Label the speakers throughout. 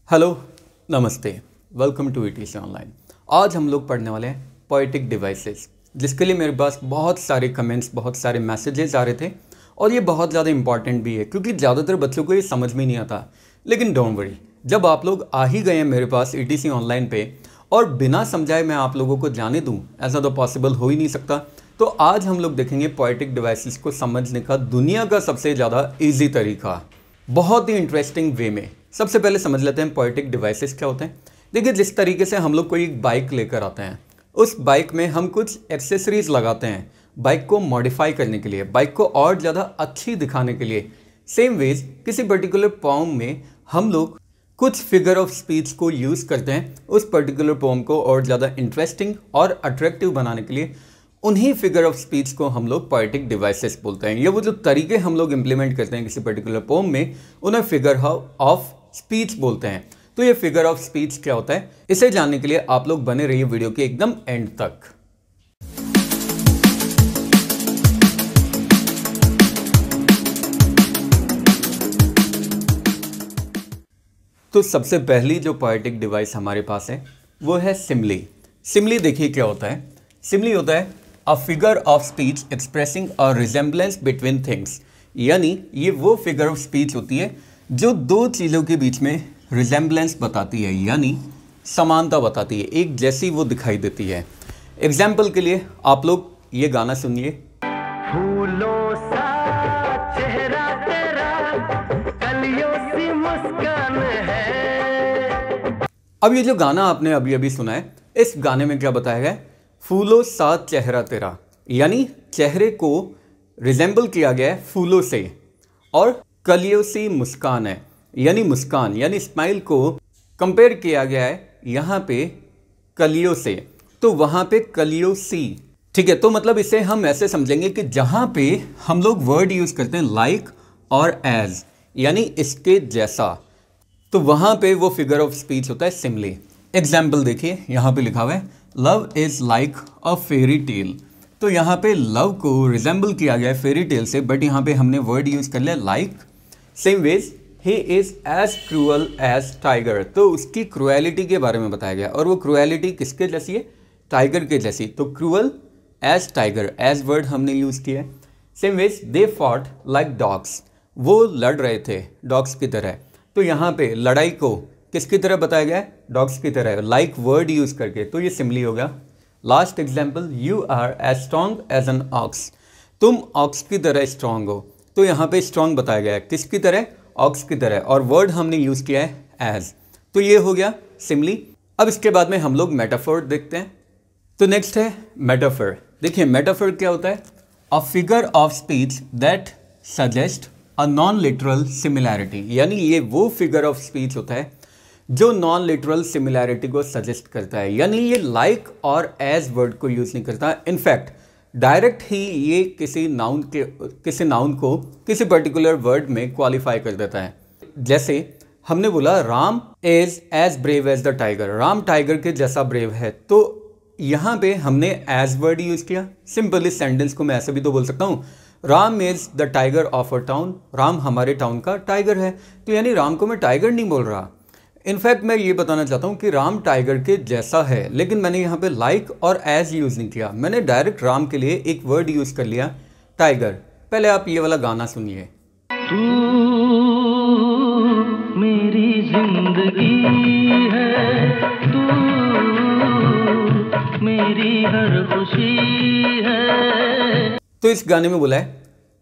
Speaker 1: Hello, नमस्ते, welcome to etc online. आज हम लोग पढ़ने वाले हैं पोएटिक डिवाइसेस, जिसके लिए मेरे पास बहुत सारे कमेंट्स, बहुत सारे मैसेजेस आ रहे थे और ये बहुत ज़्यादा इंपॉर्टेंट भी है क्योंकि ज़्यादातर बच्चों को ये समझ में नहीं आता। लेकिन डोंट वरी, जब आप लोग आ ही गए हैं मेरे पास ईटीसी ऑनलाइन पे और बिना समझाए मैं आप लोगों को जाने दूँ, ऐसा तो पॉसिबल हो ही नहीं सकता। तो आज हम लोग देखेंगे पोएटिक डिवाइसेस को समझने का दुनिया का सबसे ज़्यादा ईजी तरीका, बहुत ही इंटरेस्टिंग वे में। सबसे पहले समझ लेते हैं पोएटिक डिवाइसेस क्या होते हैं। देखिए, जिस तरीके से हम लोग कोई एक बाइक लेकर आते हैं, उस बाइक में हम कुछ एक्सेसरीज लगाते हैं बाइक को मॉडिफाई करने के लिए, बाइक को और ज़्यादा अच्छी दिखाने के लिए। सेम वेज किसी पर्टिकुलर पोम में हम लोग कुछ फिगर ऑफ स्पीच को यूज़ करते हैं उस पर्टिकुलर पोम को और ज़्यादा इंटरेस्टिंग और अट्रैक्टिव बनाने के लिए। उन्हीं फिगर ऑफ स्पीच को हम लोग पोएटिक डिवाइसेस बोलते हैं। ये वो जो तरीके हम लोग इंप्लीमेंट करते हैं किसी पर्टिकुलर पोम में, उन्हें फिगर ऑफ स्पीच बोलते हैं। तो ये फिगर ऑफ स्पीच क्या होता है, इसे जानने के लिए आप लोग बने रहिए वीडियो के एकदम एंड तक। तो सबसे पहली जो पोएटिक डिवाइस हमारे पास है वो है सिमली। सिमली देखिए क्या होता है। सिमली होता है a figure of speech expressing a resemblance between things. यानी ये वो फिगर ऑफ स्पीच होती है जो दो चीज़ों के बीच में रिजेम्बलेंस बताती है, यानी समानता बताती है, एक जैसी वो दिखाई देती है। एग्जाम्पल के लिए आप लोग ये गाना सुनिए।
Speaker 2: फूलों सा चेहरा तेरा, कलियों सी मुस्कान है।
Speaker 1: अब ये जो गाना आपने अभी अभी सुना है, इस गाने में क्या बताया गया है? फूलों सा चेहरा तेरा, यानी चेहरे को रिजेंबल किया गया है फूलों से, और कलियों सी मुस्कान है, यानी मुस्कान यानी स्माइल को कंपेयर किया गया है यहाँ पे कलियों से, तो वहाँ पे कलियों सी। ठीक है, तो मतलब इसे हम ऐसे समझेंगे कि जहाँ पे हम लोग वर्ड यूज़ करते हैं लाइक और एज, यानी इसके जैसा, तो वहाँ पे वो फिगर ऑफ स्पीच होता है सिमली। एग्जाम्पल देखिए, यहाँ पे लिखा हुआ है love is like a fairy tale. तो यहाँ पे लव को रिजेंबल किया गया है फेरी टेल से, बट यहाँ पे हमने वर्ड यूज़ कर लिया like. Same way he is as cruel as tiger, तो उसकी क्रूएलिटी के बारे में बताया गया, और वो क्रूएलिटी किसके जैसी है? टाइगर के जैसी। तो cruel as tiger, as word हमने यूज़ किया है। Same way they fought like dogs, वो लड़ रहे थे डॉग्स की तरह। तो यहाँ पे लड़ाई को किसकी तरह बताया गया है? डॉग्स की तरह, लाइक वर्ड यूज़ करके, तो ये सिमली हो गया। Last example, you are as strong as an ox, तुम ऑक्स की तरह स्ट्रॉन्ग हो। तो यहाँ पे स्ट्रॉन्ग बताया गया है किसकी तरह? ऑक्स की तरह, और वर्ड हमने यूज़ किया है एज। तो ये हो गया सिमली। अब इसके बाद में हम लोग मेटाफोर देखते हैं। तो नेक्स्ट है मेटाफोर। देखिए मेटाफोर क्या होता है? A figure of speech that suggest a non literal similarity, यानी ये वो फिगर ऑफ स्पीच होता है जो नॉन लिटरल सिमिलैरिटी को सजेस्ट करता है, यानी ये लाइक और एज वर्ड को यूज़ नहीं करता। इनफैक्ट डायरेक्ट ही ये किसी नाउन को किसी पर्टिकुलर वर्ड में क्वालिफाई कर देता है। जैसे हमने बोला Ram is as brave as the tiger, Ram tiger के जैसा ब्रेव है, तो यहाँ पे हमने एज वर्ड यूज़ किया। सिंपल इस सेंटेंस को मैं ऐसे भी तो बोल सकता हूँ, Ram is the tiger of a town, Ram हमारे टाउन का टाइगर है। तो यानी राम को मैं टाइगर नहीं बोल रहा, इनफैक्ट मैं ये बताना चाहता हूँ कि राम टाइगर के जैसा है, लेकिन मैंने यहाँ पे लाइक और एज यूज़ नहीं किया, मैंने डायरेक्ट राम के लिए एक वर्ड यूज़ कर लिया टाइगर। पहले आप ये वाला गाना सुनिए।
Speaker 2: तू मेरी जिंदगी है, तू मेरी हर खुशी है।
Speaker 1: तो इस गाने में बोला है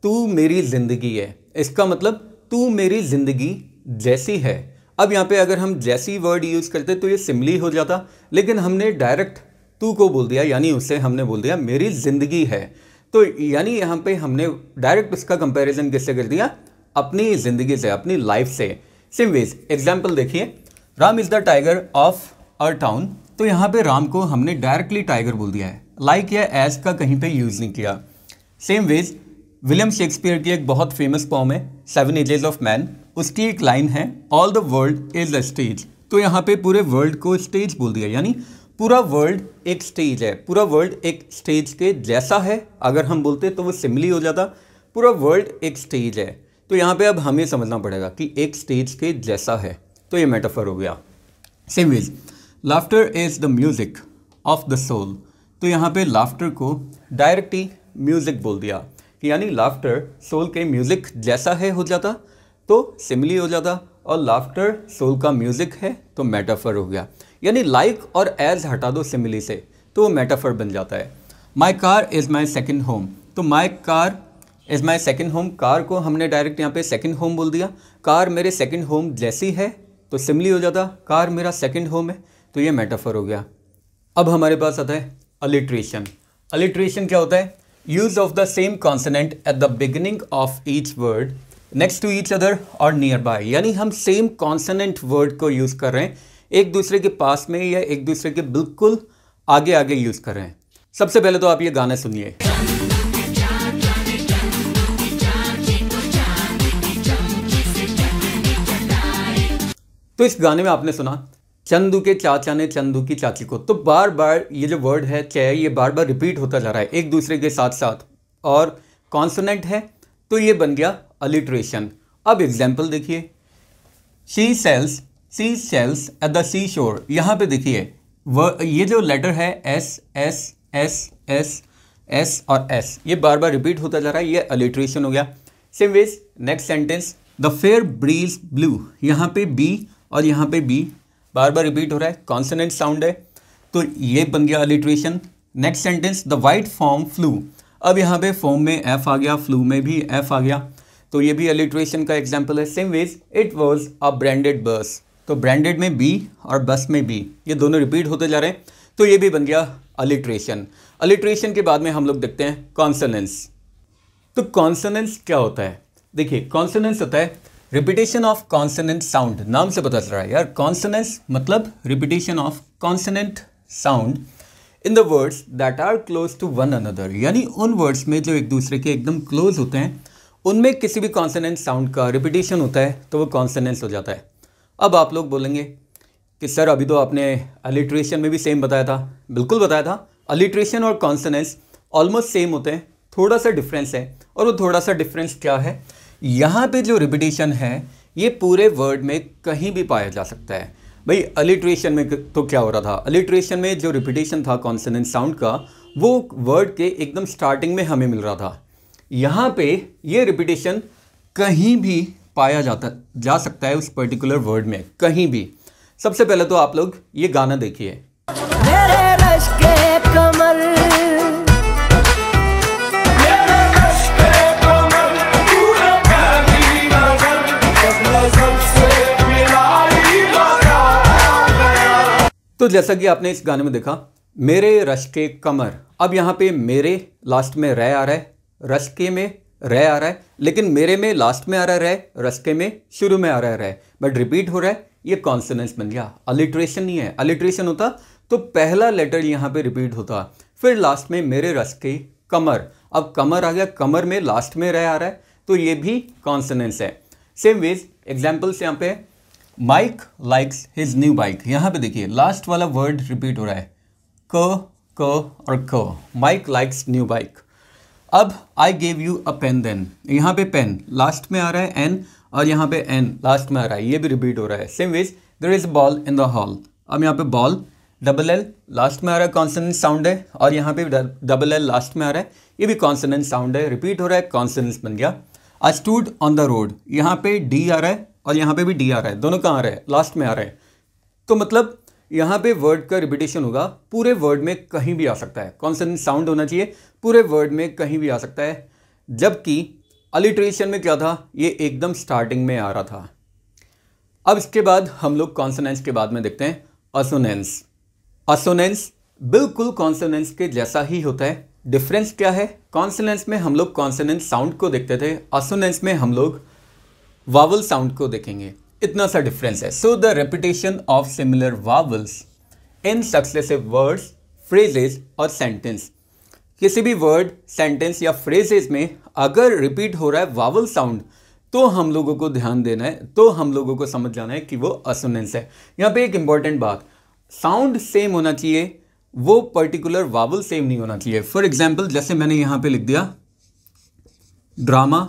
Speaker 1: तू मेरी जिंदगी है, इसका मतलब तू मेरी जिंदगी जैसी है। अब यहाँ पे अगर हम जैसी वर्ड यूज़ करते तो ये सिमली हो जाता, लेकिन हमने डायरेक्ट तू को बोल दिया, यानी उससे हमने बोल दिया मेरी ज़िंदगी है। तो यानी यहाँ पे हमने डायरेक्ट उसका कंपैरिजन किससे कर दिया? अपनी ज़िंदगी से, अपनी लाइफ से। सेम वेज एग्जाम्पल देखिए, Ram is the tiger of a town, तो यहाँ पे राम को हमने डायरेक्टली टाइगर बोल दिया है, लाइक या एज का कहीं पे यूज़ नहीं किया। सेम वेज विलियम शेक्सपियर की एक बहुत फेमस पोम है 7 एजेस ऑफ मैन, उसकी एक लाइन है all the world is a stage, तो यहाँ पे पूरे वर्ल्ड को स्टेज बोल दिया, यानी पूरा वर्ल्ड एक स्टेज है, पूरा वर्ल्ड एक स्टेज के जैसा है। अगर हम बोलते तो वो सिमली हो जाता, पूरा वर्ल्ड एक स्टेज है। तो यहाँ पे अब हमें समझना पड़ेगा कि एक स्टेज के जैसा है, तो तो ये मेटाफर हो गया। Same way laughter is the music of the soul, तो यहाँ पे लाफ्टर को डायरेक्टली म्यूजिक बोल दिया कि यानी लाफ्टर सोल के म्यूजिक जैसा है हो जाता तो सिमिली हो जाता, और लाफ्टर सोल का म्यूजिक है तो मेटाफर हो गया। यानी लाइक और एज हटा दो सिमिली से तो वो मेटाफर बन जाता है। My car is my second home, तो my car is my second home, car को हमने डायरेक्ट यहाँ पे सेकेंड होम बोल दिया। कार मेरे सेकेंड होम जैसी है तो सिमिली हो जाता, कार मेरा सेकेंड होम है तो ये मेटाफर हो गया। अब हमारे पास आता है अलिट्रेशन। अलिट्रेशन क्या होता है? Use of the same consonant at the beginning of each word next to each other और नियर बाय, यानी हम सेम कॉन्सोनेंट वर्ड को यूज़ कर रहे हैं, एक दूसरे के पास में या एक दूसरे के बिल्कुल आगे आगे यूज़ कर रहे हैं। सबसे पहले तो आप ये गाना सुनिए। तो इस गाने में आपने सुना चंदू के चाचा ने चंदू की चाची को, तो बार बार ये जो वर्ड है चे ये बार बार रिपीट होता जा रहा है एक दूसरे के साथ साथ, और कॉन्सोनेंट है तो ये बन गया अलिट्रेशन। अब एग्जाम्पल देखिए, शी सेल्स एट द सी शोर, यहाँ पे देखिए ये जो लेटर है S S S S S और एस ये बार बार रिपीट होता जा रहा है, ये अलिट्रेशन हो गया। Same way next sentence the fair breeze blue, यहाँ पे बी और यहाँ पे बी बार बार रिपीट हो रहा है, कॉन्सोनेंट साउंड है तो ये बन गया alliteration. Next sentence the white form flu, अब यहाँ पे फॉर्म में एफ आ गया, फ्लू में भी एफ आ गया तो ये भी अलिट्रेशन का एग्जाम्पल है। Same way it was a branded bus, तो ब्रांडेड में बी और बस में बी ये दोनों रिपीट होते जा रहे हैं तो ये भी बन गया अलिट्रेशन। अलिट्रेशन के बाद में हम लोग देखते हैं कॉन्सोनेंस। तो कॉन्सोनेंस क्या होता है? देखिए कॉन्सोनेंस होता है रिपीटेशन ऑफ कॉन्सोनेंट साउंड, नाम से पता चल रहा है यार, कॉन्सोनेंस मतलब repetition of consonant sound in the words that are close to one another, यानी उन वर्ड्स में जो एक दूसरे के एकदम क्लोज होते हैं उनमें किसी भी कॉन्सोनेंट साउंड का रिपीटेशन होता है तो वो कॉन्सोनेंस हो जाता है। अब आप लोग बोलेंगे कि सर अभी तो आपने अलिट्रेशन में भी सेम बताया था, बिल्कुल बताया था, अलिट्रेशन और कॉन्सोनेंस ऑलमोस्ट सेम होते हैं, थोड़ा सा डिफरेंस है, और वो थोड़ा सा डिफरेंस क्या है, यहाँ पे जो रिपीटेशन है ये पूरे वर्ड में कहीं भी पाया जा सकता है। भाई अलिट्रेशन में तो क्या हो रहा था, अलिट्रेशन में जो रिपीटेशन था कॉन्सोनेंट साउंड का वो वर्ड के एकदम स्टार्टिंग में हमें मिल रहा था, यहाँ पे ये रिपीटेशन कहीं भी पाया जा सकता है उस पर्टिकुलर वर्ड में, कहीं भी। सबसे पहले तो आप लोग ये गाना देखिए।
Speaker 3: मेरे रश के कमर
Speaker 1: तो जैसा कि आपने इस गाने में देखा मेरे रश के कमर, अब यहाँ पे मेरे लास्ट में रह आ रहा है, रश के में रह आ रहा है, लेकिन मेरे में लास्ट में आ रहा है रह, रश के में शुरू में आ रहा है रह, बट रिपीट हो रहा है, ये कॉन्सोनेंस बन गया। अलिट्रेशन नहीं है, अलिट्रेशन होता तो पहला लेटर यहाँ पे रिपीट होता, फिर लास्ट में मेरे रश के कमर, अब कमर आ गया, कमर में लास्ट में रह आ रहा है तो ये भी कॉन्सोनेंस है। सेम वेज एग्जाम्पल्स यहाँ पे Mike likes his new bike, यहाँ पे देखिए लास्ट वाला वर्ड रिपीट हो रहा है क और क, माइक लाइक्स न्यू बाइक। अब I gave you a pen then, यहाँ पे पेन लास्ट में आ रहा है एन और यहाँ पे एन लास्ट में आ रहा है, ये भी रिपीट हो रहा है। Same way there is a ball in the hall, अब यहाँ पे बॉल डबल एल लास्ट में आ रहा है, कॉन्सोनेंट साउंड है, और यहाँ पे डबल एल लास्ट में आ रहा है, ये भी कॉन्सोनेंट साउंड है, रिपीट हो रहा है, कॉन्सोनेंस बन गया। I stood on the road, यहाँ पे डी आ रहा है और यहाँ पे भी डी आ रहा है, दोनों कहाँ आ रहे हैं, लास्ट में आ रहे हैं, तो मतलब यहाँ पे वर्ड का रिपीटेशन होगा, पूरे वर्ड में कहीं भी आ सकता है, कॉन्सोनेंट साउंड होना चाहिए, पूरे वर्ड में कहीं भी आ सकता है। जबकि अलिट्रेशन में क्या था, ये एकदम स्टार्टिंग में आ रहा था। अब इसके बाद हम लोग कॉन्सोनेंस के बाद में देखते हैं असोनेंस। असोनेंस बिल्कुल कॉन्सोनेंस के जैसा ही होता है, डिफरेंस क्या है, कॉन्सोनेंस में हम लोग कॉन्सोनेंट साउंड को देखते थे, असोनेंस में हम लोग वावल साउंड को देखेंगे, इतना सा डिफरेंस है। So the repetition of similar vowels in successive words, phrases और सेंटेंस, किसी भी वर्ड, सेंटेंस या फ्रेजेस में अगर रिपीट हो रहा है वावल साउंड तो हम लोगों को ध्यान देना है, तो हम लोगों को समझ जाना है कि वो असोनेंस है। यहाँ पे एक इंपॉर्टेंट बात, साउंड सेम होना चाहिए, वो पर्टिकुलर वावल सेम नहीं होना चाहिए। फॉर एग्जाम्पल जैसे मैंने यहाँ पे लिख दिया ड्रामा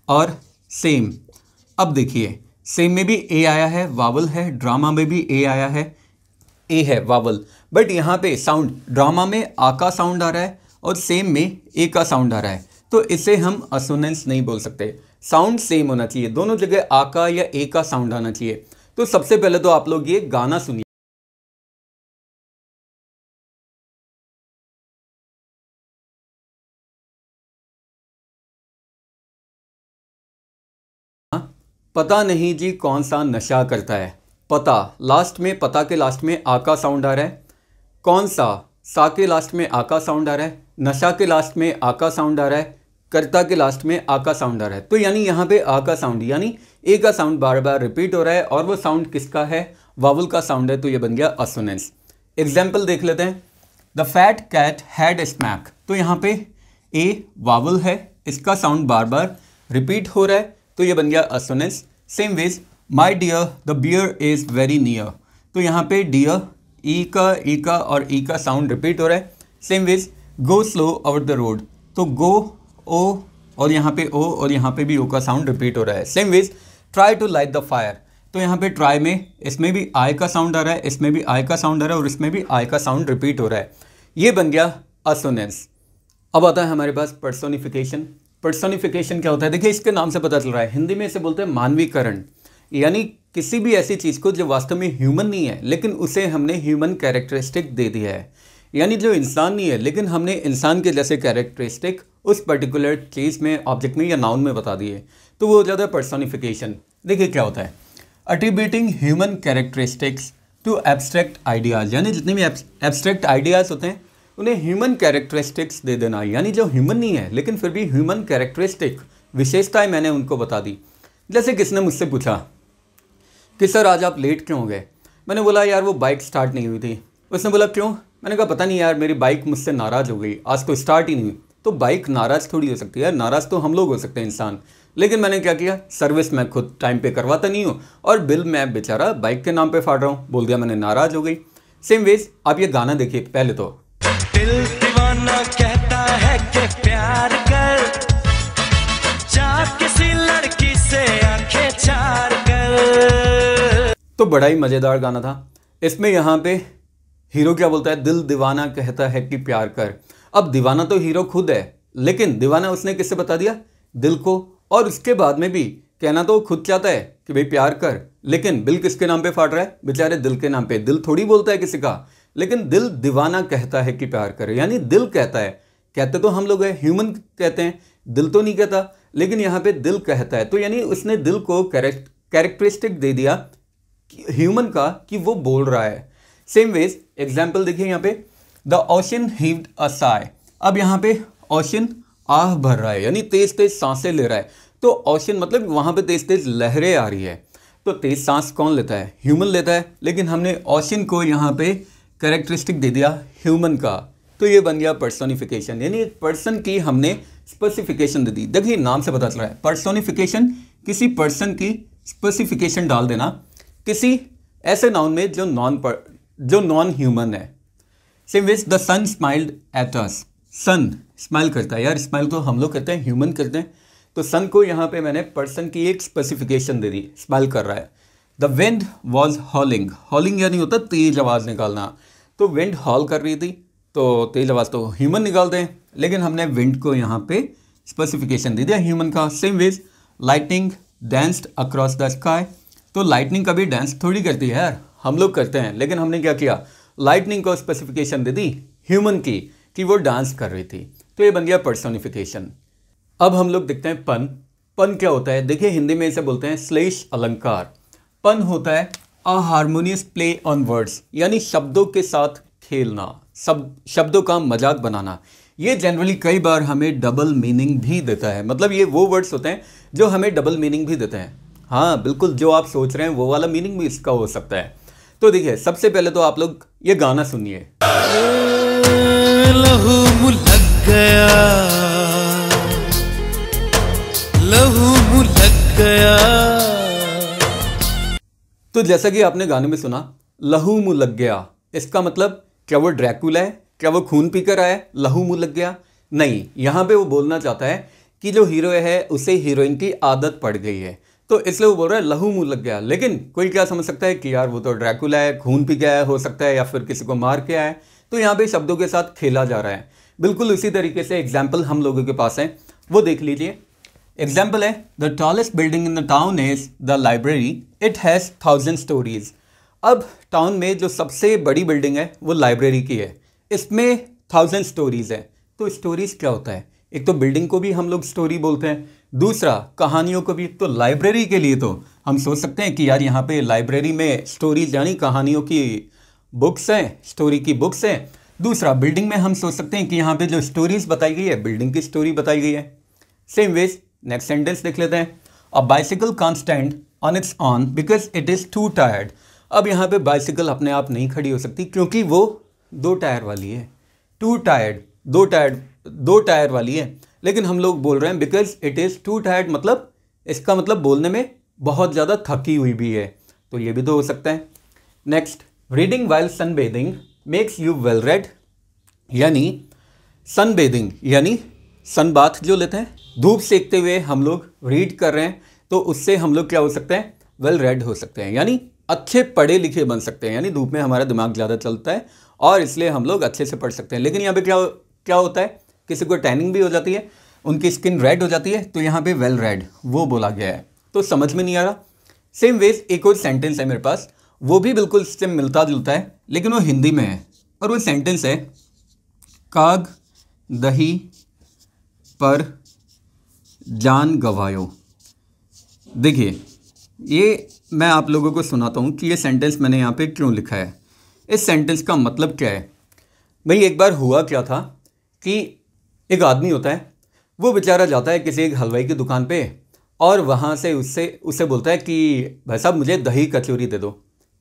Speaker 1: और सेम, अब देखिए सेम में भी ए आया है, वावल है, ड्रामा में भी ए आया है, ए है वावल, बट यहाँ पे साउंड ड्रामा में आ का साउंड आ रहा है और सेम में ए का साउंड आ रहा है, तो इसे हम असोनेंस नहीं बोल सकते। साउंड सेम होना चाहिए, दोनों जगह आ का या ए का साउंड आना चाहिए। तो सबसे पहले तो आप लोग ये गाना सुनिए। पता नहीं जी कौन सा नशा करता है। पता लास्ट में, पता के लास्ट में आ का साउंड आ रहा है। कौन सा के लास्ट में आ का साउंड आ रहा है। नशा के लास्ट में आ का साउंड आ रहा है। कर्ता के लास्ट में आ का साउंड आ रहा है। तो यानी यहाँ पे आ का साउंड यानी ए का साउंड बार बार रिपीट हो रहा है और वो साउंड किसका है, वावल का साउंड है, तो ये बन गया असोनेंस। एग्जाम्पल देख लेते हैं। The fat cat had a smack, तो यहाँ पे ए वावल है, इसका साउंड बार बार रिपीट हो रहा है, तो ये बन गया assonance. Same veg my dear the beer is very near, तो यहाँ पे डियर ई का और ई का साउंड रिपीट हो रहा है। Same way go slow over the road, तो गो ओ और यहाँ पे ओ और यहाँ पे भी ओ का साउंड रिपीट हो रहा है। Same way try to light the fire, तो यहाँ पे ट्राई में इसमें भी आई का साउंड आ रहा है, इसमें भी आई का साउंड आ रहा है और इसमें भी आई का साउंड रिपीट हो रहा है। ये बन गया असोनेंस। अब आता है हमारे पास पर्सोनिफिकेशन। पर्सोनिफिकेशन क्या होता है, देखिए इसके नाम से पता चल रहा है, हिंदी में इसे बोलते हैं मानवीकरण, यानी किसी भी ऐसी चीज़ को जो वास्तव में ह्यूमन नहीं है लेकिन उसे हमने ह्यूमन कैरेक्टरिस्टिक दे दिया है, यानी जो इंसान नहीं है लेकिन हमने इंसान के जैसे कैरेक्टरिस्टिक उस पर्टिकुलर चीज़ में, ऑब्जेक्ट में या नाउन में बता दिए, तो वो हो जाता है पर्सोनिफिकेशन। देखिए क्या होता है, attributing human characteristics to abstract ideas, यानी जितने भी एब्स्ट्रैक्ट आइडियाज़ होते हैं उन्हें ह्यूमन कैरेक्टरिस्टिक्स दे देना, यानी जो ह्यूमन नहीं है लेकिन फिर भी ह्यूमन कैरेक्टरिस्टिक विशेषताएं मैंने उनको बता दी। जैसे किसने मुझसे पूछा कि सर आज आप लेट क्यों हो गए, मैंने बोला यार वो बाइक स्टार्ट नहीं हुई थी। उसने बोला क्यों, मैंने कहा पता नहीं यार मेरी बाइक मुझसे नाराज़ हो गई, आज तो स्टार्ट ही नहीं हुई। तो बाइक नाराज़ थोड़ी हो सकती है, नाराज़ तो हम लोग हो सकते हैं इंसान, लेकिन मैंने क्या किया, सर्विस मैं खुद टाइम पे करवाता नहीं हूँ और बिल मैं बेचारा बाइक के नाम पे फाड़ रहा हूँ, बोल दिया मैंने नाराज़ हो गई। सेम वेज आप ये गाना देखिए पहले तो,
Speaker 4: दिल दीवाना कहता है कि प्यार कर, जा किसी लड़की से आंखें चार कर।
Speaker 1: तो बड़ा ही मज़ेदार गाना था। इसमें यहाँ पे हीरो क्या बोलता है, दिल दीवाना कहता है कि प्यार कर। अब दीवाना तो हीरो खुद है, लेकिन दीवाना उसने किससे बता दिया, दिल को, और उसके बाद में भी कहना तो खुद चाहता है कि भाई प्यार कर, लेकिन बिल किसके नाम पे फाड़ रहा है, बेचारे दिल के नाम पे। दिल थोड़ी बोलता है किसी का, लेकिन दिल दीवाना कहता है कि प्यार कर, यानी दिल कहता है। कहते तो हम लोग हैं, ह्यूमन कहते हैं, दिल तो नहीं कहता, लेकिन यहाँ पे दिल कहता है, तो यानी उसने दिल को कैरेक्टरिस्टिक दे दिया ह्यूमन का कि वो बोल रहा है। सेम वेज एग्जाम्पल देखिए यहाँ पे, द ओशन हीव्ड अ साय। अब यहाँ पे ओशन आह भर रहा है, यानी तेज तेज सांसें ले रहा है, तो ओशन मतलब वहाँ पे तेज तेज लहरें आ रही है, तो तेज सांस कौन लेता है, ह्यूमन लेता है, लेकिन हमने ओशन को यहाँ पे कैरेक्टरिस्टिक दे दिया ह्यूमन का, तो ये बन गया पर्सोनिफिकेशन, यानी एक पर्सन की हमने स्पेसिफिकेशन दे दी। देखिए नाम से पता चल रहा है, पर्सोनिफिकेशन किसी पर्सन की स्पेसिफिकेशन डाल देना किसी ऐसे नाउन में जो नॉन ह्यूमन है। Same way the sun smiled at us, sun smile करता है, यार स्माइल तो हम लोग करते हैं, ह्यूमन करते हैं, तो सन को यहाँ पे मैंने पर्सन की एक स्पेसिफिकेशन दे दी, स्माइल कर रहा है। द विंड वॉज हॉलिंग, हॉलिंग यानी होता तेज आवाज़ निकालना, तो विंड हॉल कर रही थी, तो तेज आवाज़ तो ह्यूमन निकालते हैं, लेकिन हमने विंड को यहाँ पे स्पेसिफिकेशन दे दिया ह्यूमन का। Same way lightning danced across the sky, तो लाइटनिंग कभी डांस थोड़ी करती है यार, हम लोग करते हैं, लेकिन हमने क्या किया, लाइटनिंग को स्पेसिफिकेशन दे दी ह्यूमन की कि वो डांस कर रही थी, तो ये बन गया पर्सोनिफिकेशन। अब हम लोग देखते हैं पन। पन क्या होता है, देखिए हिंदी में इसे बोलते हैं श्लेष अलंकार। पन होता है अ हार्मोनियस प्ले ऑन वर्ड्स, यानी शब्दों के साथ खेलना, शब्दों का मजाक बनाना। ये जनरली कई बार हमें डबल मीनिंग भी देता है, मतलब ये वो वर्ड्स होते हैं जो हमें डबल मीनिंग भी देते हैं। हाँ बिल्कुल, जो आप सोच रहे हैं वो वाला मीनिंग भी इसका हो सकता है। तो देखिए सबसे पहले तो आप लोग ये गाना सुनिए,
Speaker 4: लहू मुलक गया, लहू मुलक गया।
Speaker 1: तो जैसा कि आपने गाने में सुना लहू मुँह लग गया, इसका मतलब क्या वो ड्रैकुला है, क्या वो खून पीकर आया, लहू मुँह लग गया? नहीं, यहाँ पे वो बोलना चाहता है कि जो हीरो है उसे हीरोइन की आदत पड़ गई है, तो इसलिए वो बोल रहा है लहू मुंह लग गया। लेकिन कोई क्या समझ सकता है कि यार वो तो ड्रैकुला है, खून पी गया है, हो सकता है, या फिर किसी को मार के आया है। तो यहाँ पे शब्दों के साथ खेला जा रहा है। बिल्कुल उसी तरीके से एग्जाम्पल हम लोगों के पास है, वो देख लीजिए। एग्जाम्पल है the tallest building in the town is the library, it has 1000 stories. अब टाउन में जो सबसे बड़ी बिल्डिंग है वो लाइब्रेरी की है, इसमें 1000 स्टोरीज है। तो स्टोरीज क्या होता है? एक तो बिल्डिंग को भी हम लोग स्टोरी बोलते हैं, दूसरा कहानियों को भी। तो लाइब्रेरी के लिए तो हम सोच सकते हैं कि यार यहाँ पे लाइब्रेरी में स्टोरीज यानी कहानियों की बुक्स हैं, स्टोरी की बुक्स हैं। दूसरा बिल्डिंग में हम सोच सकते हैं कि यहाँ पे जो स्टोरीज बताई गई है बिल्डिंग की स्टोरी बताई गई है। सेम वेज नेक्स्ट सेंटेंस देख लेते हैं। A bicycle can't stand on it's on because it is to tired. अब यहाँ पे बाइसिकल अपने आप नहीं खड़ी हो सकती क्योंकि वो 2 टायर वाली है। टू टायर्ड, 2 टायर वाली है, लेकिन हम लोग बोल रहे हैं because it is to tired, मतलब इसका मतलब बोलने में बहुत ज़्यादा थकी हुई भी है। तो ये भी तो हो सकता है। Next, reading while sun bathing makes you well read, यानी सन बेदिंग यानी सन बाथ जो लेते हैं, धूप सेकते हुए हम लोग रीड कर रहे हैं, तो उससे हम लोग क्या हो सकते हैं? वेल रेड हो सकते हैं, यानी अच्छे पढ़े लिखे बन सकते हैं। यानी धूप में हमारा दिमाग ज़्यादा चलता है और इसलिए हम लोग अच्छे से पढ़ सकते हैं। लेकिन यहाँ पे क्या होता है? किसी को टैनिंग भी हो जाती है, उनकी स्किन रेड हो जाती है, तो यहाँ पे वेल रेड वो बोला गया है। तो समझ में नहीं आ रहा। सेम वेज एक और सेंटेंस है मेरे पास, वो भी बिल्कुल इससे मिलता जुलता है, लेकिन वो हिंदी में है। और वो सेंटेंस है काग दही पर जान गवायो। देखिए, ये मैं आप लोगों को सुनाता हूँ कि ये सेंटेंस मैंने यहाँ पे क्यों लिखा है। इस सेंटेंस का मतलब क्या है? भाई एक बार हुआ क्या था कि एक आदमी होता है, वो बेचारा जाता है किसी एक हलवाई की दुकान पे और वहाँ से उससे बोलता है कि भाई साहब मुझे दही कचौरी दे दो।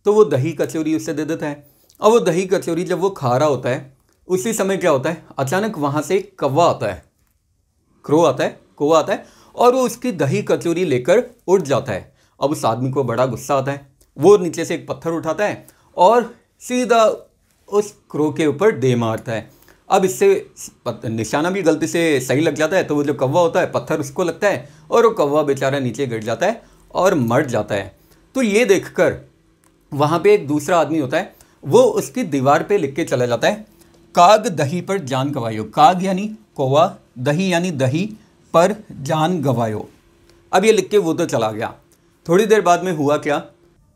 Speaker 1: तो वो दही कचौरी उससे दे देता है। और वो दही कचौरी जब वो खा रहा होता है, उसी समय क्या होता है? अचानक वहाँ से एक कौवा आता है, कौवा आता है और वो उसकी दही कचौरी लेकर उड़ जाता है। अब उस आदमी को बड़ा गुस्सा आता है, वो नीचे से एक पत्थर उठाता है और सीधा उस क्रो के ऊपर दे मारता है। अब इससे निशाना भी गलती से सही लग जाता है, तो वो जो कौवा होता है पत्थर उसको लगता है और वो कौवा बेचारा नीचे गिर जाता है और मर जाता है। तो ये देखकर वहाँ पे एक दूसरा आदमी होता है, वो उसकी दीवार पे लिख के चला जाता है काग दही पर जान गवायो। काग यानी कौवा, दही यानी दही, पर जान गवायो। अब ये लिख के वो तो चला गया। थोड़ी देर बाद में हुआ क्या,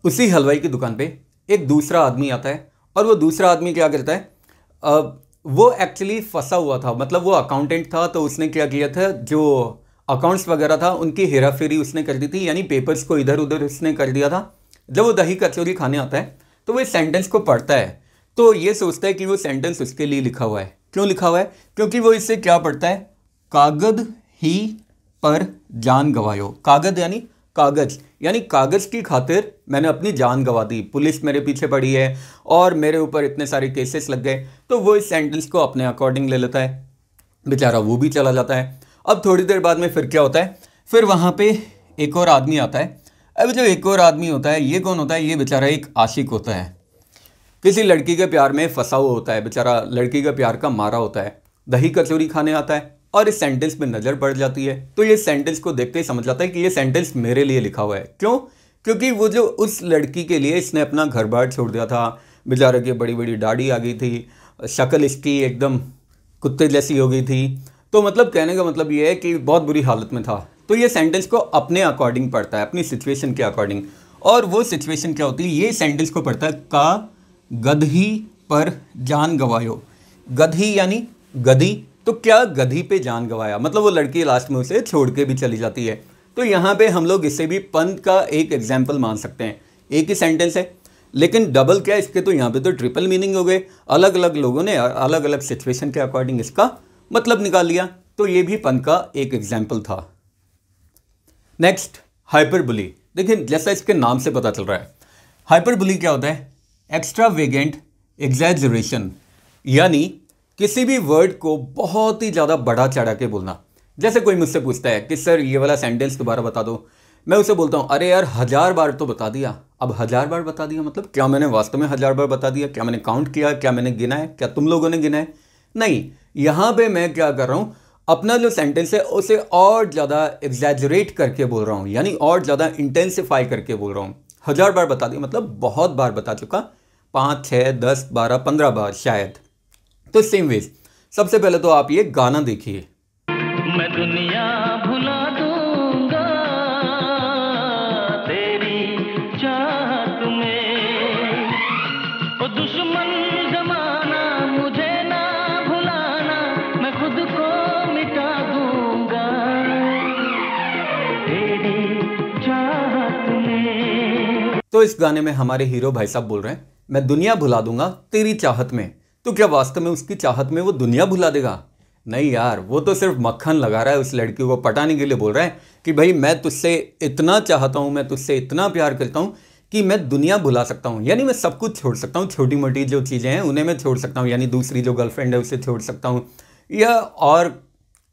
Speaker 1: उसी हलवाई की दुकान पे एक दूसरा आदमी आता है और वो दूसरा आदमी क्या करता है, वो एक्चुअली फंसा हुआ था, मतलब वो अकाउंटेंट था। तो उसने क्या किया था, जो अकाउंट्स वगैरह था उनकी हेरा फेरी उसने कर दी थी, यानी पेपर्स को इधर उधर उसने कर दिया था। जब वो दही कचौरी खाने आता है तो वो इस सेंटेंस को पढ़ता है, तो ये सोचता है कि वो सेंटेंस उसके लिए लिखा हुआ है। क्यों लिखा हुआ है? क्योंकि वो इससे क्या पढ़ता है, कागद ही पर जान गवायो। कागज यानी कागज, यानी कागज की खातिर मैंने अपनी जान गंवा दी, पुलिस मेरे पीछे पड़ी है और मेरे ऊपर इतने सारे केसेस लग गए। तो वो इस सेंटेंस को अपने अकॉर्डिंग ले लेता है, बेचारा वो भी चला जाता है। अब थोड़ी देर बाद में फिर क्या होता है, फिर वहाँ पे एक और आदमी आता है। अब जो एक और आदमी होता है, ये कौन होता है? ये बेचारा एक आशिक होता है, किसी लड़की के प्यार में फंसा हुआ होता है, बेचारा लड़की का प्यार का मारा होता है, दही कचौरी खाने आता है और इस सेंटेंस पे नज़र पड़ जाती है। तो ये सेंटेंस को देखते ही समझ जाता है कि ये सेंटेंस मेरे लिए लिखा हुआ है। क्यों? क्योंकि वो जो उस लड़की के लिए इसने अपना घर बार छोड़ दिया था, बेचारे की बड़ी बड़ी दाढ़ी आ गई थी, शक्ल इसकी एकदम कुत्ते जैसी हो गई थी। तो मतलब कहने का मतलब ये है कि बहुत बुरी हालत में था। तो ये सेंटेंस को अपने अकॉर्डिंग पढ़ता है, अपनी सिचुएशन के अकॉर्डिंग। और वो सिचुएशन क्या होती है, ये सेंटेंस को पढ़ता है का गधी पर जान गवायो। गधी यानी गधी, तो क्या गधी पे जान गवाया, मतलब वो लड़की लास्ट में उसे छोड़ के भी चली जाती है। तो यहाँ पे हम लोग इसे भी पंत का एक एग्जाम्पल मान सकते हैं। एक ही सेंटेंस है लेकिन डबल क्या इसके, तो यहाँ पे तो ट्रिपल मीनिंग हो गए। अलग अलग लोगों ने अलग अलग सिचुएशन के अकॉर्डिंग इसका मतलब निकाल लिया। तो ये भी पंत का एक एग्जाम्पल था। Next, hyperbole. देखिए जैसा इसके नाम से पता चल रहा है, हाइपरबोली क्या होता है? एक्स्ट्रावेगेंट एग्जैजरेशन, यानी किसी भी वर्ड को बहुत ही ज़्यादा बढ़ा चढ़ा के बोलना। जैसे कोई मुझसे पूछता है कि सर ये वाला सेंटेंस दोबारा बता दो, मैं उसे बोलता हूँ अरे यार 1000 बार तो बता दिया। अब 1000 बार बता दिया मतलब क्या मैंने वास्तव में 1000 बार बता दिया? क्या मैंने काउंट किया? क्या मैंने गिना है? क्या तुम लोगों ने गिना है? नहीं, यहाँ पे मैं क्या कर रहा हूँ, अपना जो सेंटेंस है उसे और ज़्यादा एग्जैजरेट करके बोल रहा हूँ, यानी और ज़्यादा इंटेंसिफाई करके बोल रहा हूँ। 1000 बार बता दिया मतलब बहुत बार बता चुका, 5, 6, 10, 12, 15 बार शायद। तो सेम वेज सबसे पहले तो आप ये गाना देखिए।
Speaker 2: मैं दुनिया भुला दूंगा तेरी चाहत में, ओ दुश्मन जमाना मुझे ना भुलाना, मैं खुद को मिटा दूंगा तेरी चाहत में।
Speaker 1: तो इस गाने में हमारे हीरो भाई साहब बोल रहे हैं मैं दुनिया भुला दूंगा तेरी चाहत में। तो क्या वास्तव में उसकी चाहत में वो दुनिया भुला देगा? नहीं यार, वो तो सिर्फ मक्खन लगा रहा है, उस लड़की को पटाने के लिए बोल रहा है कि भाई मैं तुझसे इतना चाहता हूँ, मैं तुझसे इतना प्यार करता हूँ कि मैं दुनिया भुला सकता हूँ, यानी मैं सब कुछ छोड़ सकता हूँ, छोटी मोटी जो चीज़ें हैं उन्हें मैं छोड़ सकता हूँ, यानी दूसरी जो गर्लफ्रेंड है उसे छोड़ सकता हूँ या और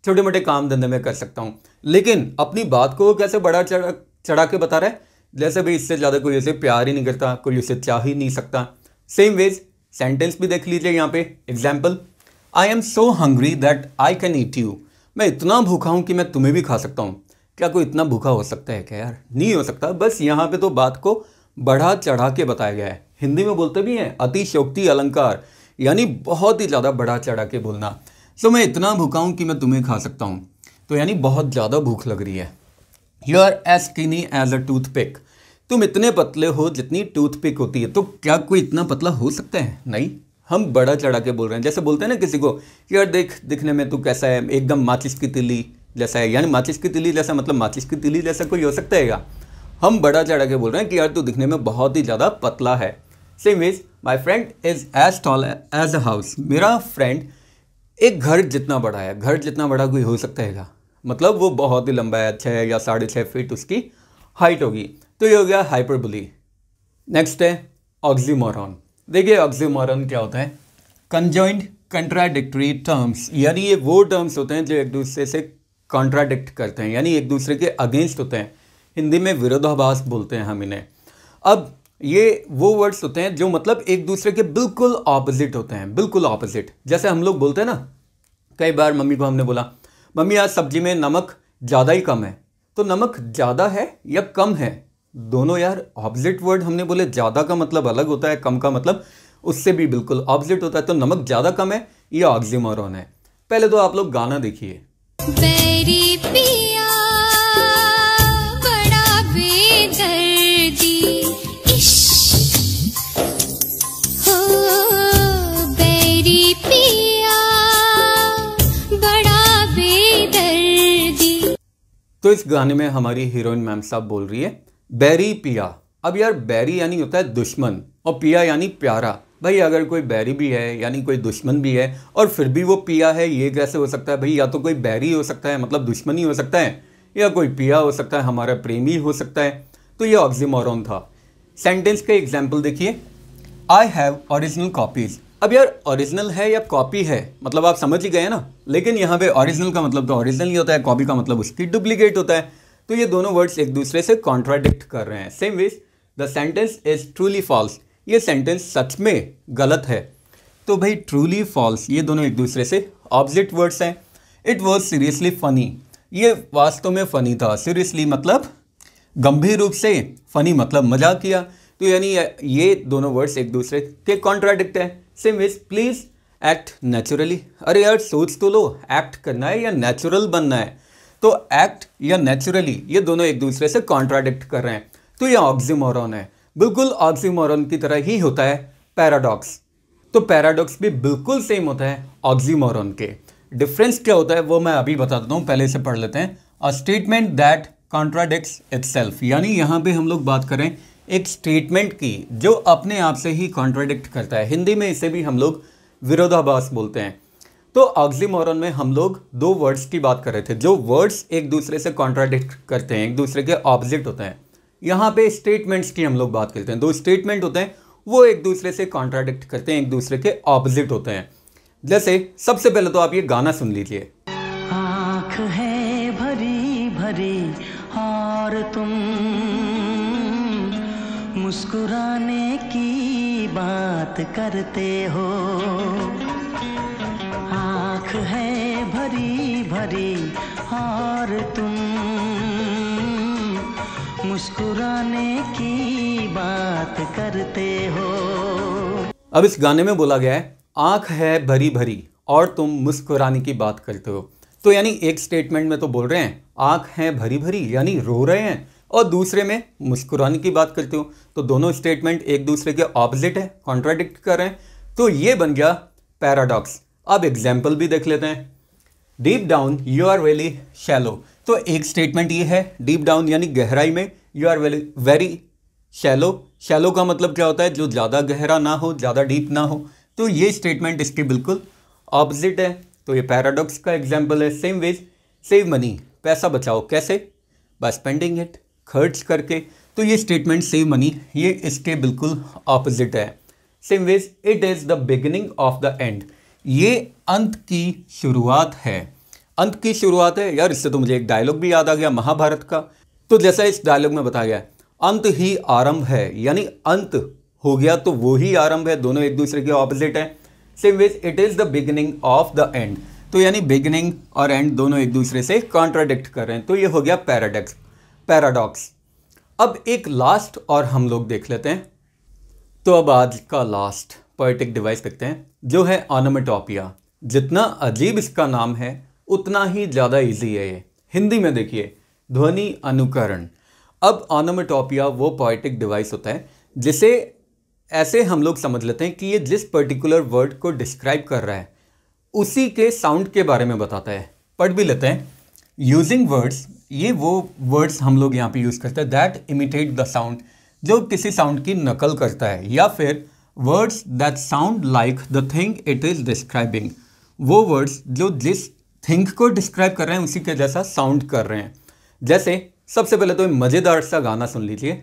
Speaker 1: छोटे मोटे काम धंधे में कर सकता हूँ। लेकिन अपनी बात को कैसे बड़ा चढ़ा के बता रहा है जैसे भाई इससे ज़्यादा कोई उसे प्यार ही नहीं करता, कोई उसे चाह ही नहीं सकता। सेम वेज सेंटेंस भी देख लीजिए यहाँ पे। Example, I am so hungry that I can eat you. मैं इतना भूखा हूँ कि मैं तुम्हें भी खा सकता हूँ। क्या कोई इतना भूखा हो सकता है क्या यार? नहीं हो सकता। बस यहाँ पे तो बात को बढ़ा चढ़ा के बताया गया है। हिंदी में बोलते भी हैं अतिशयोक्ति अलंकार, यानी बहुत ही ज़्यादा बढ़ा चढ़ा के बोलना। सो मैं इतना भूखा हूँ कि मैं तुम्हें खा सकता हूँ, तो यानी बहुत ज़्यादा भूख लग रही है। You are as skinny as a toothpick. तुम इतने पतले हो जितनी टूथपिक होती है। तो क्या कोई इतना पतला हो सकता है? नहीं, हम बड़ा चढ़ा के बोल रहे हैं। जैसे बोलते हैं ना किसी को यार देख दिखने में तू कैसा है, एकदम माचिस की तिल्ली जैसा है, यानी माचिस की तिल्ली जैसा मतलब माचिस की तिल्ली जैसा कोई हो सकता है क्या? हम बड़ा चढ़ा के बोल रहे हैं कि यार तू दिखने में बहुत ही ज़्यादा पतला है। Same veg my friend is as tall as a house. मेरा फ्रेंड एक घर जितना बड़ा है। घर जितना बड़ा कोई हो सकता है क्या? मतलब वो बहुत ही लंबा है, 6 या 6.5 फीट उसकी हाइट होगी। तो ये हो गया हाइपरबोली। नेक्स्ट है ऑक्सीमोरॉन। देखिए ऑक्सीमोरॉन क्या होता है? कंजॉइंट कंट्राडिक्टरी टर्म्स, यानी ये वो टर्म्स होते हैं जो एक दूसरे से कॉन्ट्राडिक्ट करते हैं, यानी एक दूसरे के अगेंस्ट होते हैं। हिंदी में विरोधाभास बोलते हैं हम इन्हें। अब ये वो वर्ड्स होते हैं जो मतलब एक दूसरे के बिल्कुल ऑपोजिट होते हैं, बिल्कुल ऑपोजिट। जैसे हम लोग बोलते हैं ना, कई बार मम्मी को हमने बोला मम्मी आज सब्जी में नमक ज़्यादा ही कम है। तो नमक ज़्यादा है या कम है, दोनों यार ऑपोजिट वर्ड हमने बोले। ज़्यादा का मतलब अलग होता है, कम का मतलब उससे भी बिल्कुल ऑपोजिट होता है। तो नमक ज़्यादा कम है, ये ऑक्सीमोरॉन है। पहले तो आप लोग गाना देखिए।
Speaker 5: बैरी पिया बड़ा बेदर्दी, इश्क हो बैरी पिया बड़ा बेदर्दी।
Speaker 1: तो इस गाने में हमारी हीरोइन मैम साहब बोल रही है बैरी पिया। अब यार बैरी यानी होता है दुश्मन और पिया यानी प्यारा। भाई अगर कोई बैरी भी है यानी कोई दुश्मन भी है और फिर भी वो पिया है, ये कैसे हो सकता है भाई? या तो कोई बैरी हो सकता है मतलब दुश्मन ही हो सकता है, या कोई पिया हो सकता है हमारा प्रेमी हो सकता है। तो ये ऑक्सीमोरॉन था। सेंटेंस के एग्जाम्पल देखिए। I have original copies. अब यार ओरिजिनल है या कॉपी है मतलब आप समझ ही गए ना। लेकिन यहाँ पे ओरिजिनल का मतलब तो ओरिजिनल ही होता है, कॉपी का मतलब उसकी डुप्लीकेट होता है। तो ये दोनों वर्ड्स एक दूसरे से कॉन्ट्राडिक्ट कर रहे हैं। Same way the sentence is truly false. ये सेंटेंस सच में गलत है। तो भाई ट्रूली फॉल्स ये दोनों एक दूसरे से ऑपोजिट वर्ड्स हैं। It was seriously funny. ये वास्तव में फ़नी था। सीरियसली मतलब गंभीर रूप से, फ़नी मतलब मजाक किया। तो यानी ये दोनों वर्ड्स एक दूसरे के कॉन्ट्राडिक्ट है। Same way please act naturally. अरे यार सोच तो लो, एक्ट करना है या नेचुरल बनना है? तो एक्ट या नेचुरली ये दोनों एक दूसरे से कॉन्ट्राडिक्ट कर रहे हैं। तो ये ऑक्सीमोरॉन है। बिल्कुल ऑक्सीमोरॉन की तरह ही होता है पैराडॉक्स। तो पैराडॉक्स भी बिल्कुल सेम होता है ऑक्सीमोरॉन के। डिफरेंस क्या होता है वो मैं अभी बता देता हूँ, पहले से पढ़ लेते हैं। A statement that contradicts itself, यानी यहाँ पे हम लोग बात करें एक स्टेटमेंट की जो अपने आप से ही कॉन्ट्राडिक्ट करता है। हिंदी में इसे भी हम लोग विरोधाभास बोलते हैं। तो ऑक्सीमोरॉन में हम लोग दो वर्ड्स की बात कर रहे थे जो वर्ड्स एक दूसरे से कॉन्ट्राडिक्ट करते हैं, एक दूसरे के ऑपोजिट होते हैं। यहाँ पे स्टेटमेंट्स की हम लोग बात करते हैं। दो स्टेटमेंट होते हैं वो एक दूसरे से कॉन्ट्राडिक्ट करते हैं, एक दूसरे के ऑपोजिट होते हैं। जैसे सबसे पहले तो आप ये गाना सुन लीजिए।
Speaker 2: आँख है भरी भरी और तुम मुस्कुराने की बात करते हो। आँख है भरी भरी भरी और तुम मुस्कुराने की बात करते हो।
Speaker 1: अब इस गाने में बोला गया है आंख है भरी भरी और तुम मुस्कुराने की बात करते हो। तो यानी एक स्टेटमेंट में तो बोल रहे हैं आंख है भरी भरी यानी रो रहे हैं, और दूसरे में मुस्कुराने की बात करते हो। तो दोनों स्टेटमेंट एक दूसरे के ऑपोजिट है, कॉन्ट्राडिक्ट कर रहे हैं। तो ये बन गया पैराडॉक्स। अब एग्जाम्पल भी देख लेते हैं। Deep down you are very shallow. तो एक स्टेटमेंट ये है डीप डाउन यानी गहराई में, you are very shallow. Shallow का मतलब क्या होता है? जो ज़्यादा गहरा ना हो, ज़्यादा डीप ना हो। तो ये स्टेटमेंट इसकी बिल्कुल ऑपोजिट है। तो ये पैराडॉक्स का एग्जाम्पल है। सेम वेज सेव मनी, पैसा बचाओ। कैसे? बाय स्पेंडिंग इट, खर्च करके। तो ये स्टेटमेंट सेव मनी ये इसके बिल्कुल ऑपोजिट है। Same way it is the beginning of the end, ये अंत की शुरुआत है। अंत की शुरुआत है यार, इससे तो मुझे एक डायलॉग भी याद आ गया महाभारत का। तो जैसा इस डायलॉग में बताया गया है अंत ही आरंभ है, यानी अंत हो गया तो वो ही आरंभ है। दोनों एक दूसरे के ऑपोजिट है। Same way it is the beginning of the end, तो यानी बिगिनिंग और एंड दोनों एक दूसरे से कॉन्ट्राडिक्ट कर रहे हैं। तो ये हो गया पैराडॉक्स। अब एक लास्ट और हम लोग देख लेते हैं। तो अब आज का लास्ट पोएटिक डिवाइस देखते हैं, जो है ऑनोमेटोपिया। जितना अजीब इसका नाम है उतना ही ज़्यादा इजी है ये। हिंदी में देखिए, ध्वनि अनुकरण। अब ऑनोमेटोपिया वो पोएटिक डिवाइस होता है जिसे ऐसे हम लोग समझ लेते हैं कि ये जिस पर्टिकुलर वर्ड को डिस्क्राइब कर रहा है उसी के साउंड के बारे में बताता है। पढ़ भी लेते हैं। यूजिंग वर्ड्स, ये वो वर्ड्स हम लोग यहाँ पे यूज़ करते हैं दैट इमिटेट द साउंड, जो किसी साउंड की नकल करता है। या फिर words that sound like the thing it is describing, वो वर्ड्स जो जिस थिंग को डिस्क्राइब कर रहे हैं उसी के जैसा साउंड कर रहे हैं। जैसे सबसे पहले तो मज़ेदार सा गाना सुन लीजिए।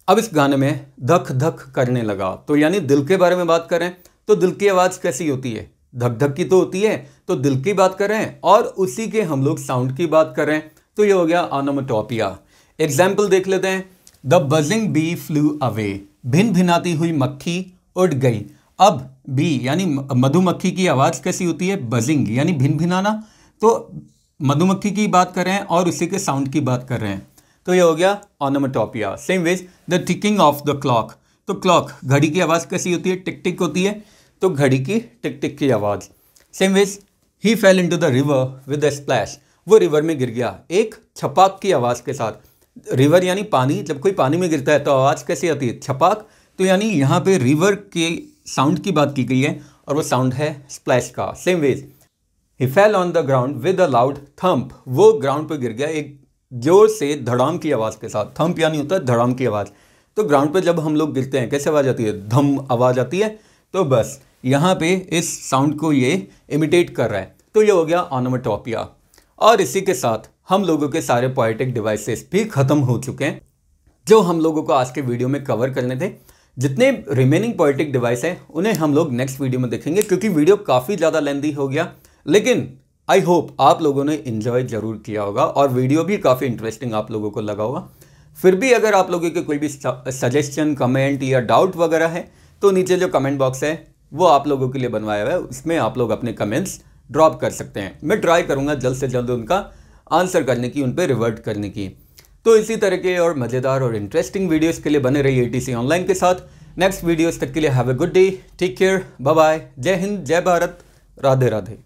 Speaker 1: अब इस गाने में धक धक करने लगा, तो यानी दिल के बारे में बात कर रहे हैं। तो दिल की आवाज़ कैसी होती है? धक धक की तो होती है। तो दिल की बात कर रहे हैं और उसी के हम लोग साउंड की बात कर रहे हैं। तो ये हो गया ऑनोमेटोपिया। एग्जाम्पल देख लेते हैं। The buzzing bee flew away, भिन भिनाती हुई मक्खी उड़ गई। अब बी यानी मधुमक्खी की आवाज़ कैसी होती है? बजिंग यानी भिन भिनाना। तो मधुमक्खी की बात कर रहे हैं और उसी के साउंड की बात कर रहे हैं। तो ये हो गया onomatopoeia. Same way the ticking of the clock, तो क्लॉक घड़ी की आवाज़ कैसी होती है? टिक टिक होती है। तो घड़ी की टिक टिक की आवाज़। Same way he fell into the river with a splash, वो रिवर में गिर गया एक छपाक की आवाज़ के साथ। रिवर यानी पानी, जब कोई पानी में गिरता है तो आवाज़ कैसी आती है? छपाक। तो यानी यहाँ पे रिवर के साउंड की बात की गई है और वो साउंड है स्प्लैश का। Same way he fell on the ground with a loud thump, वो ग्राउंड पे गिर गया एक जोर से धड़ाम की आवाज़ के साथ। थम्प यानी होता है धड़ाम की आवाज़। तो ग्राउंड पे जब हम लोग गिरते हैं कैसे आवाज़ आती है? धम आवाज़ आती है। तो बस यहाँ पे इस साउंड को ये इमिटेट कर रहा है। तो ये हो गया ऑनोमेटोपिया। और इसी के साथ हम लोगों के सारे पोएटिक डिवाइसेस भी ख़त्म हो चुके हैं जो हम लोगों को आज के वीडियो में कवर करने थे। जितने रिमेनिंग पोएटिक डिवाइस हैं उन्हें हम लोग नेक्स्ट वीडियो में देखेंगे, क्योंकि वीडियो काफ़ी ज़्यादा लेंथी हो गया। लेकिन आई होप आप लोगों ने इन्जॉय ज़रूर किया होगा और वीडियो भी काफ़ी इंटरेस्टिंग आप लोगों को लगा होगा। फिर भी अगर आप लोगों के कोई भी सजेशन, कमेंट या डाउट वगैरह है तो नीचे जो कमेंट बॉक्स है वो आप लोगों के लिए बनवाया हुआ है, उसमें आप लोग अपने कमेंट्स ड्रॉप कर सकते हैं। मैं ट्राई करूँगा जल्द से जल्द उनका आंसर करने की, उन पर रिवर्ट करने की। तो इसी तरह के और मज़ेदार और इंटरेस्टिंग वीडियोज़ के लिए बने रहिए ATC ऑनलाइन के साथ। नेक्स्ट वीडियोज़ तक के लिए have a good day, take care, bye bye, जय हिंद, जय भारत, राधे राधे।